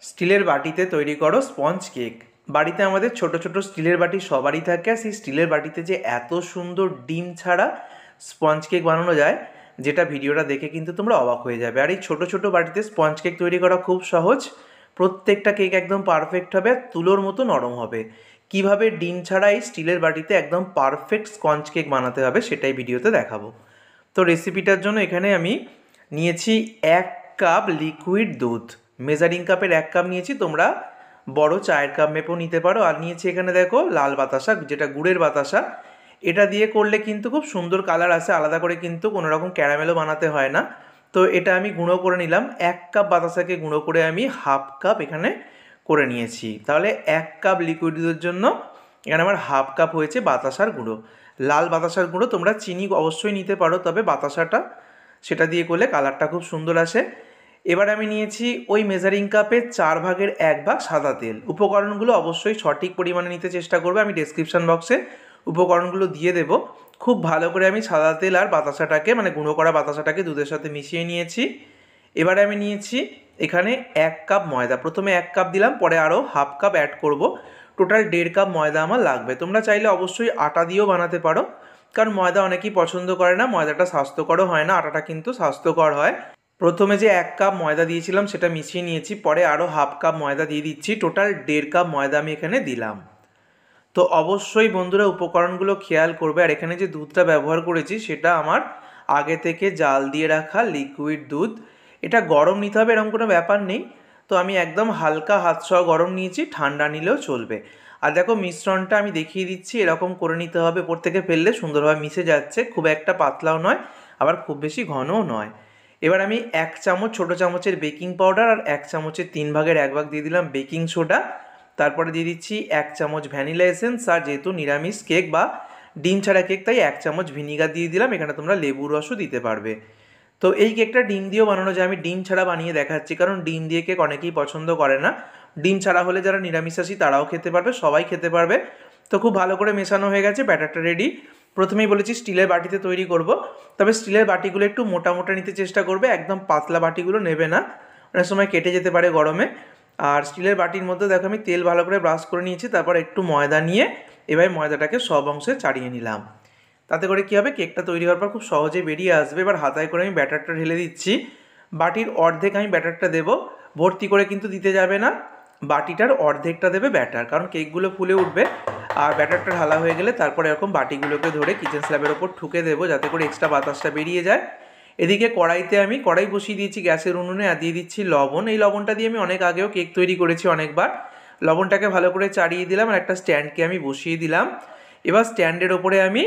স্টিলের বাটিতে তৈরি করো স্পঞ্জ কেক। বাড়িতে আমাদের ছোট ছোট স্টিলের বাটি সবারই থাকে, আর সেই স্টিলের বাটিতে যে এত সুন্দর ডিম ছাড়া স্পঞ্জ কেক বানানো যায়, যেটা ভিডিওটা দেখে কিন্তু তোমরা অবাক হয়ে যাবে। আর এই ছোট ছোট বাটিতে স্পঞ্জ কেক তৈরি করা খুব সহজ। প্রত্যেকটা কেক একদম পারফেক্ট হবে, তুলোর মতো নরম হবে। কিভাবে ডিম ছাড়া এই স্টিলের বাটিতে একদম পারফেক্ট স্পঞ্জ কেক বানাতে হবে সেটাই ভিডিওতে দেখাবো। তো রেসিপিটার জন্য এখানে আমি নিয়েছি 1 কাপ লিকুইড দুধ। মেজারিং কাপের 1 কাপ নিয়েছি, তোমরা বড় চায়ের কাপ মেপেও নিতে পারো। আর নিয়েছি এখানে দেখো লাল বাতাসা, যেটা গুড়ের বাতাসা। এটা দিয়ে করলে কিন্তু খুব সুন্দর কালার আসে, আলাদা করে কিন্তু কোনো রকম ক্যারামেলও বানাতে হয় না। তো এটা আমি গুঁড়ো করে নিলাম। 1 কাপ বাতাসাকে গুঁড়ো করে আমি হাফ কাপ এখানে করে নিয়েছি। তাহলে 1 কাপ লিকুইড দুধের জন্য এখানে আমার হাফ কাপ হয়েছে বাতাসার গুঁড়ো। লাল বাতাসার গুঁড়ো, তোমরা চিনি অবশ্যই নিতে পারো, তবে বাতাসাটা সেটা দিয়ে করলে কালারটা খুব সুন্দর আসে। এবার আমি নিয়েছি ওই মেজারিং কাপে 4 ভাগের 1 ভাগ সাদা তেল। উপকরণগুলো অবশ্যই সঠিক পরিমাণে নিতে চেষ্টা করবে, আমি ডেসক্রিপশন বক্সে উপকরণগুলো দিয়ে দেব। খুব ভালো করে আমি সাদা তেল আর বাতাসাটাকে, মানে গুঁড়ো করা বাতাসাটাকে দুধের সাথে মিশিয়ে নিয়েছি। এবারে আমি নিয়েছি এখানে 1 কাপ ময়দা। প্রথমে 1 কাপ দিলাম, পরে আরও হাফ কাপ অ্যাড করব। টোটাল 1.5 কাপ ময়দা আমার লাগবে। তোমরা চাইলে অবশ্যই আটা দিয়েও বানাতে পারো, কারণ ময়দা অনেকেই পছন্দ করে না, ময়দাটা স্বাস্থ্যকরও হয় না, আটাটা কিন্তু স্বাস্থ্যকর হয়। প্রথমে যে 1 কাপ ময়দা দিয়েছিলাম সেটা মিশিয়ে নিয়েছি, পরে আরও হাফ কাপ ময়দা দিয়ে দিচ্ছি। টোটাল 1.5 কাপ ময়দা আমি এখানে দিলাম। তো অবশ্যই বন্ধুরা উপকরণগুলো খেয়াল করবে। আর এখানে যে দুধটা ব্যবহার করেছি সেটা আমার আগে থেকে জাল দিয়ে রাখা লিকুইড দুধ। এটা গরম নিতে হবে এরকম কোনো ব্যাপার নেই। তো আমি একদম হালকা হাত সহ গরম নিয়েছি, ঠান্ডা নিলেও চলবে। আর দেখো মিশ্রণটা আমি দেখিয়ে দিচ্ছি, এরকম করে নিতে হবে। ওপর থেকে ফেললে সুন্দরভাবে মিশে যাচ্ছে, খুব একটা পাতলাও নয় আবার খুব বেশি ঘনও নয়। এবার আমি 1 চামচ ছোটো চামচের বেকিং পাউডার আর 1 চামচের 3 ভাগের 1 ভাগ দিয়ে দিলাম বেকিং সোডা। তারপরে দিয়ে দিচ্ছি 1 চামচ ভ্যানিলা এসেন্স, আর যেহেতু নিরামিষ কেক বা ডিম ছাড়া কেক তাই 1 চামচ ভিনিগার দিয়ে দিলাম। এখানে তোমরা লেবুর রসও দিতে পারবে। তো এই কেকটা ডিম দিয়েও বানানো যায়, আমি ডিম ছাড়া বানিয়ে দেখাচ্ছি, কারণ ডিম দিয়ে কেক অনেকেই পছন্দ করে না। ডিম ছাড়া হলে যারা নিরামিষাশী তারাও খেতে পারবে, সবাই খেতে পারবে। তো খুব ভালো করে মেশানো হয়ে গেছে, ব্যাটারটা রেডি। প্রথমেই বলেছি স্টিলের বাটিতে তৈরি করব, তবে স্টিলের বাটিগুলো একটু মোটা মোটা নিতে চেষ্টা করবে, একদম পাতলা বাটিগুলো নেবে না, অনেক সময় কেটে যেতে পারে গরমে। আর স্টিলের বাটির মধ্যে দেখো আমি তেল ভালো করে ব্রাশ করে নিয়েছি, তারপর একটু ময়দা নিয়ে এবার ময়দাটাকে সব অংশে ছাড়িয়ে নিলাম। তাতে করে কী হবে, কেকটা তৈরি হওয়ার পর খুব সহজে বেরিয়ে আসবে। এবার হাতায় করে আমি ব্যাটারটা ঢেলে দিচ্ছি। বাটির অর্ধেক আমি ব্যাটারটা দেবো, ভর্তি করে কিন্তু দিতে যাবে না, বাটিটার অর্ধেকটা দেবে ব্যাটার, কারণ কেকগুলো ফুলে উঠবে। আর ব্যাটারটা ঢালা হয়ে গেলে তারপরে এরকম বাটিগুলোকে ধরে কিচেন স্ল্যাবের ওপর ঠুকে দেবো, যাতে করে এক্সট্রা বাতাসটা বেরিয়ে যায়। এদিকে কড়াইতে আমি কড়াই বসিয়ে দিয়েছি গ্যাসের উনুনে, আর দিয়ে দিচ্ছি লবণ। এই লবণটা দিয়ে আমি অনেক আগেও কেক তৈরি করেছি অনেকবার। লবণটাকে ভালো করে চাড়িয়ে দিলাম, আর একটা স্ট্যান্ডকে আমি বসিয়ে দিলাম। এবার স্ট্যান্ডের ওপরে আমি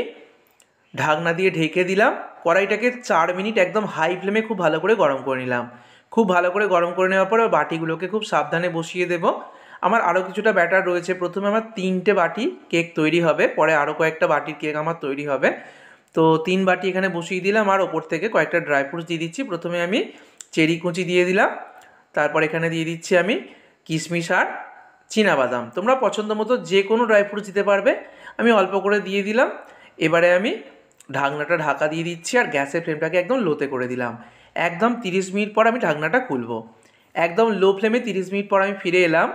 ঢাকনা দিয়ে ঢেকে দিলাম। কড়াইটাকে 4 মিনিট একদম হাই ফ্লেমে খুব ভালো করে গরম করে নিলাম। খুব ভালো করে গরম করে নেওয়ার পরে বাটিগুলোকে খুব সাবধানে বসিয়ে দেব। আমার আরও কিছুটা ব্যাটার রয়েছে, প্রথমে আমার 3টে বাটি কেক তৈরি হবে, পরে আরও কয়েকটা বাটির কেক আমার তৈরি হবে। তো 3 বাটি এখানে বসিয়ে দিলাম, আর ওপর থেকে কয়েকটা ড্রাই ফ্রুটস দিয়ে দিচ্ছি। প্রথমে আমি চেরি কুচি দিয়ে দিলাম, তারপর এখানে দিয়ে দিচ্ছি আমি কিশমিশ আর চীনাবাদাম। তোমরা পছন্দ মতো যে কোনো ড্রাই ফ্রুটস দিতে পারবে, আমি অল্প করে দিয়ে দিলাম। এবারে আমি ঢাকনাটা ঢাকা দিয়ে দিচ্ছি, আর গ্যাসের ফ্লেমটাকে একদম লোতে করে দিলাম। একদম 30 মিনিট পর আমি ঢাকনাটা খুলবো। একদম লো ফ্লেমে 30 মিনিট পর আমি ফিরে এলাম।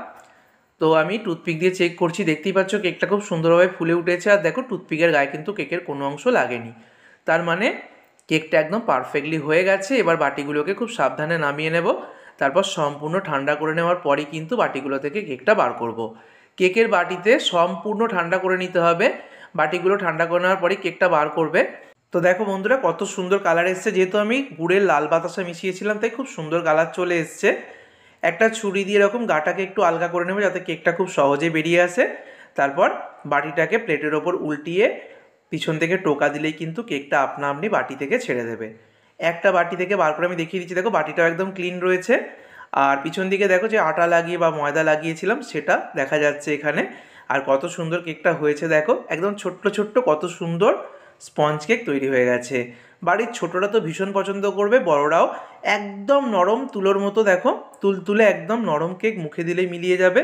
তো আমি টুথপিক দিয়ে চেক করছি, দেখতেই পাচ্ছ কেকটা খুব সুন্দরভাবে ফুলে উঠেছে। আর দেখো টুথপিকের গায়ে কিন্তু কেকের কোনো অংশ লাগেনি, তার মানে কেকটা একদম পারফেক্টলি হয়ে গেছে। এবার বাটিগুলোকে খুব সাবধানে নামিয়ে নেব, তারপর সম্পূর্ণ ঠান্ডা করে নেওয়ার পরই কিন্তু বাটিগুলো থেকে কেকটা বার করব। কেকের বাটিতে সম্পূর্ণ ঠান্ডা করে নিতে হবে, বাটিগুলো ঠান্ডা করে নেওয়ার পরই কেকটা বার করবে। তো দেখো বন্ধুরা কত সুন্দর কালার এসছে, যেহেতু আমি গুড়ের লাল বাতাসা মিশিয়েছিলাম তাই খুব সুন্দর কালার চলে এসছে। একটা ছুরি দিয়ে এরকম গাটাকে একটু আলগা করে নেবে, যাতে কেকটা খুব সহজে বেরিয়ে আসে। তারপর বাটিটাকে প্লেটের ওপর উল্টিয়ে পিছন থেকে টোকা দিলেই কিন্তু কেকটা আপনা আপনি বাটি থেকে ছেড়ে দেবে। একটা বাটি থেকে বার করে আমি দেখিয়ে দিচ্ছি, দেখো বাটিটাও একদম ক্লিন রয়েছে। আর পিছন দিকে দেখো যে আটা লাগিয়ে বা ময়দা লাগিয়েছিলাম সেটা দেখা যাচ্ছে এখানে। আর কত সুন্দর কেকটা হয়েছে দেখো, একদম ছোট্ট ছোট্ট কত সুন্দর স্পঞ্জ কেক তৈরি হয়ে গেছে। বাড়ির ছোটরা তো ভীষণ পছন্দ করবে, বড়রাও। একদম নরম তুলোর মতো, দেখো তুলতুলে একদম নরম কেক, মুখে দিলেই মিলিয়ে যাবে।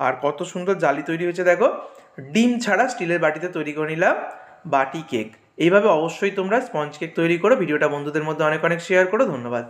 আর কত সুন্দর জালি তৈরি হয়েছে দেখো। ডিম ছাড়া স্টিলের বাটিতে তৈরি করে নিলাম বাটি কেক। এইভাবে অবশ্যই তোমরা স্পঞ্জ কেক তৈরি করো। ভিডিওটা বন্ধুদের মধ্যে অনেক অনেক শেয়ার করো। ধন্যবাদ।